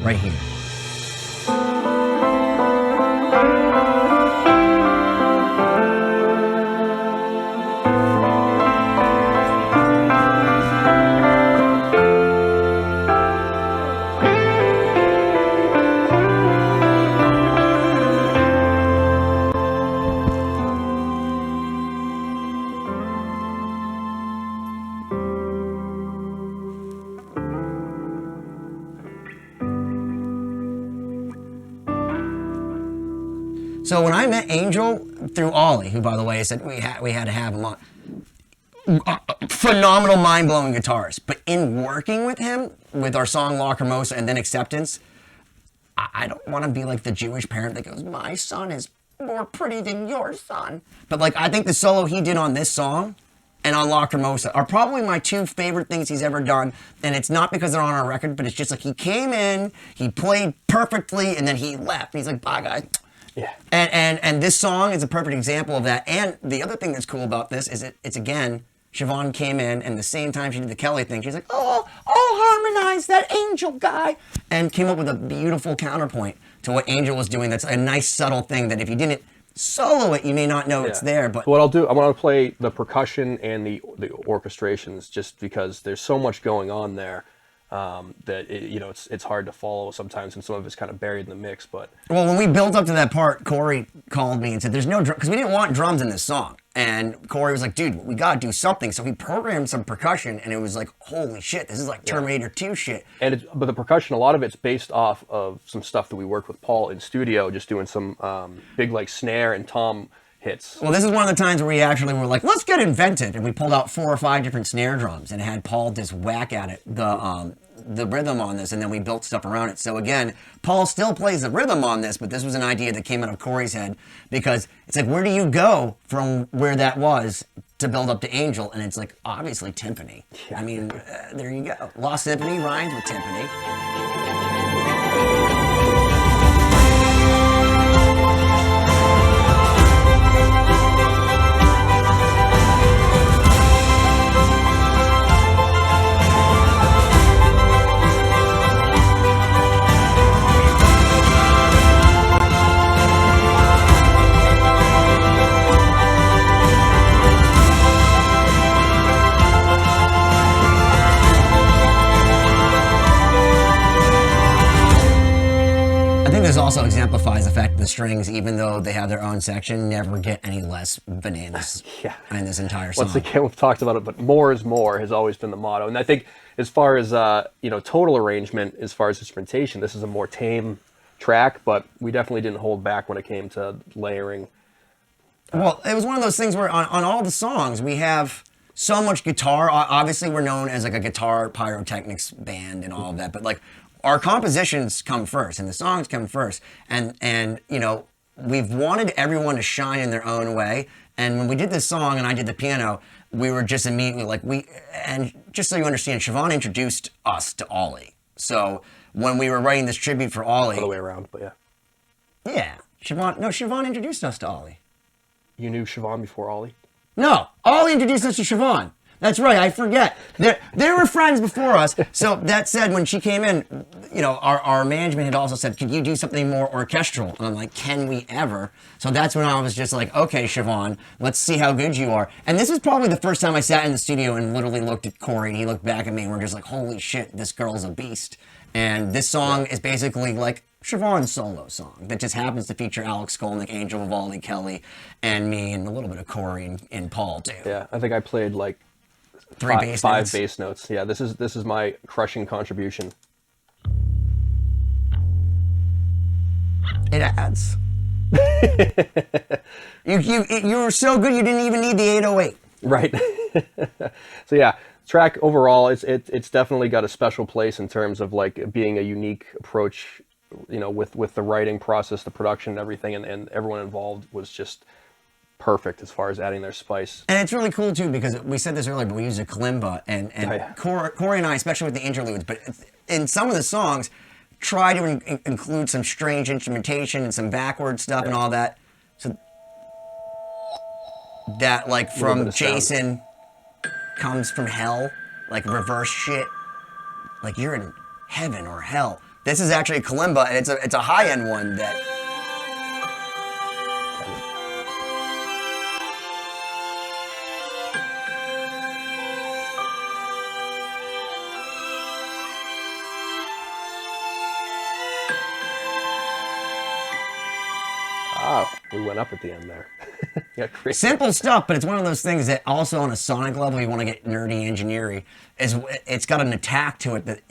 right here. So when I met Angel through Ollie, who by the way said we had to have him on, phenomenal, mind-blowing guitarist. But in working with him, with our song Lacrimosa and then Acceptance, I don't want to be like the Jewish parent that goes, my son is more pretty than your son. But like, I think the solo he did on this song and on Lacrimosa are probably my two favorite things he's ever done. And it's not because they're on our record, but it's just like he came in, he played perfectly, and then he left. And he's like, bye, guys. Yeah. And this song is a perfect example of that. And the other thing that's cool about this is it's again, Siobhan came in and the same time she did the Kelly thing, she's like, oh, I'll harmonize that Angel guy. And came up with a beautiful counterpoint to what Angel was doing. That's a nice subtle thing that if you didn't solo it, you may not know it's there. But what I'll do, I want to play the percussion and the orchestrations just because there's so much going on there. That it's hard to follow sometimes, and some of it's kind of buried in the mix. But well, when we built up to that part, Cory called me and said, "There's no drum," because we didn't want drums in this song. And Cory was like, "Dude, we gotta do something." So he programmed some percussion, and it was like, "Holy shit, this is like Terminator 2 shit." And but the percussion, a lot of it's based off of some stuff that we worked with Paul in studio, just doing some big like snare and tom hits. Well, this is one of the times where we actually were like, let's get inventive. And we pulled out 4 or 5 different snare drums and had Paul just whack at it, the rhythm on this, and then we built stuff around it. So again, Paul still plays the rhythm on this, but this was an idea that came out of Cory's head because it's like, where do you go from where that was to build up to Angel? And it's like, obviously, timpani. I mean, there you go. Lost Symphony rhymes with timpani. This also exemplifies the fact that the strings, even though they have their own section, never get any less bananas in this entire song. Once again, we've talked about it, but more is more has always been the motto. And I think as far as, total arrangement, as far as instrumentation, this is a more tame track, but we definitely didn't hold back when it came to layering. Well, it was one of those things where on all the songs, we have so much guitar. Obviously, we're known as like a guitar pyrotechnics band and all of that, but like, our compositions come first and the songs come first. And we've wanted everyone to shine in their own way. And when we did this song and I did the piano, we were just immediately like, and just so you understand, Siobhan introduced us to Ollie. So when we were writing this tribute for Ollie. All the way around, but yeah. Yeah. Siobhan introduced us to Ollie. You knew Siobhan before Ollie? No, Ollie introduced us to Siobhan. That's right, I forget. They were friends before us. So that said, when she came in, our management had also said, could you do something more orchestral? And I'm like, can we ever? So that's when I was just like, okay, Siobhan, let's see how good you are. And this was probably the first time I sat in the studio and literally looked at Cory and he looked back at me and we're just like, holy shit, this girl's a beast. And this song is basically like Siobhan's solo song that just happens to feature Alex Skolnick, Angel Vivaldi, Kelly, and me, and a little bit of Cory and Paul too. Yeah, I think I played like five bass notes. Yeah, this is my crushing contribution. It adds. you were so good you didn't even need the 808. Right. So yeah, track overall, it's definitely got a special place in terms of like being a unique approach, with the writing process, the production, and everything, and everyone involved was just perfect as far as adding their spice. And it's really cool too because we said this earlier, but we use a kalimba and Cory and I, especially with the interludes, but in some of the songs, try to include some strange instrumentation and some backward stuff and all that. So that like from Jason comes from hell, like reverse shit, like you're in heaven or hell. This is actually a kalimba, and it's a high-end one that... Oh, we went up at the end there. Yeah, crazy. Simple stuff, but it's one of those things that also on a sonic level, you want to get nerdy engineering. It's got an attack to it that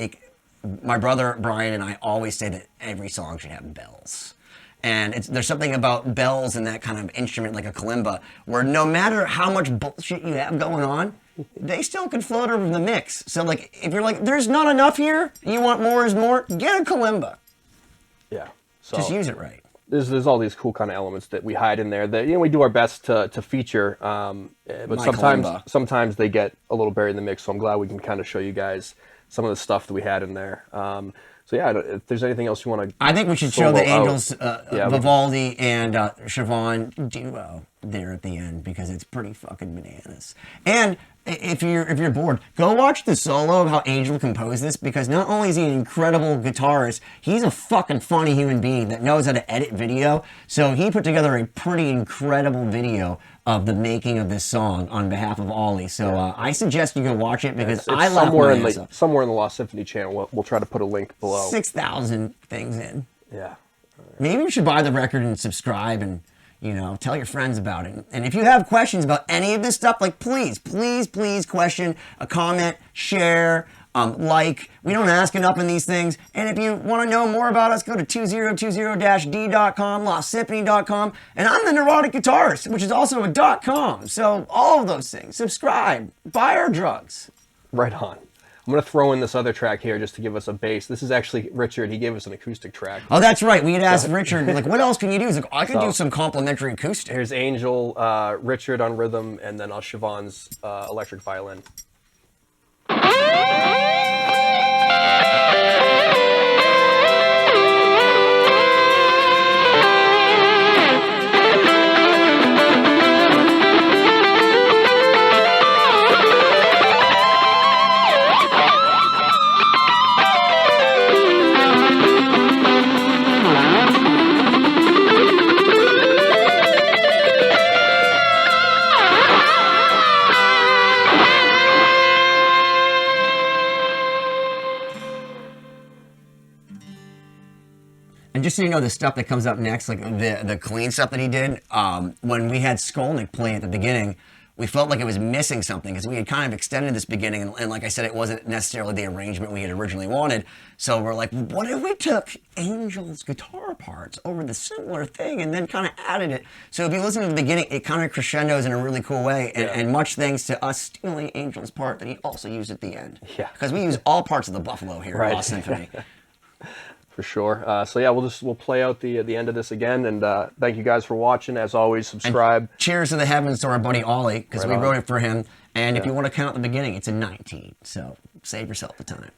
my brother Brian and I always say that every song should have bells. And there's something about bells and that kind of instrument like a kalimba where no matter how much bullshit you have going on, they still can float over the mix. So like if you're like, there's not enough here, you want more is more, get a kalimba. Yeah. So just use it right. There's all these cool kind of elements that we hide in there that we do our best to feature, but sometimes they get a little buried in the mix. So I'm glad we can kind of show you guys some of the stuff that we had in there. So yeah, if there's anything else you want to, I think we should show the Angels, Vivaldi and Siobhan duo there at the end because it's pretty fucking bananas. And if you're bored, go watch the solo of how Angel composed this because not only is he an incredible guitarist, he's a fucking funny human being that knows how to edit video. So he put together a pretty incredible video of the making of this song on behalf of Ollie. So I suggest you go watch it because I love somewhere in the Lost Symphony channel. We'll try to put a link below. 6,000 things in. Yeah. Right. Maybe you should buy the record and subscribe and tell your friends about it. And if you have questions about any of this stuff, like please question, a comment, share, like. We don't ask enough in these things. And if you want to know more about us, go to 2020-d.com, lostsymphony.com, and I'm the Neurotic Guitarist, which is also a .com. So all of those things. Subscribe. Buy our drugs. Right on. I'm going to throw in this other track here just to give us a bass. This is actually Richard. He gave us an acoustic track. Oh, that's right. We had asked Richard, like, what else can you do? He's like, I could do some complimentary acoustic. Here's Angel, Richard on rhythm, and then Siobhan's electric violin. And just so you know, the stuff that comes up next, like the clean stuff that he did, when we had Skolnick play at the beginning, we felt like it was missing something because we had kind of extended this beginning, and like I said, it wasn't necessarily the arrangement we had originally wanted. So we're like, what if we took Angel's guitar parts over the similar thing and then kind of added it? So if you listen to the beginning, it kind of crescendos in a really cool way, and much thanks to us stealing Angel's part that he also used at the end. Yeah. Because we use all parts of the Buffalo here at Lost Symphony. For sure. So yeah, we'll play out the end of this again, and thank you guys for watching. As always, subscribe. And cheers to the heavens to our buddy Ollie, because we wrote it for him. And if you want to count the beginning, it's a 19. So save yourself the time.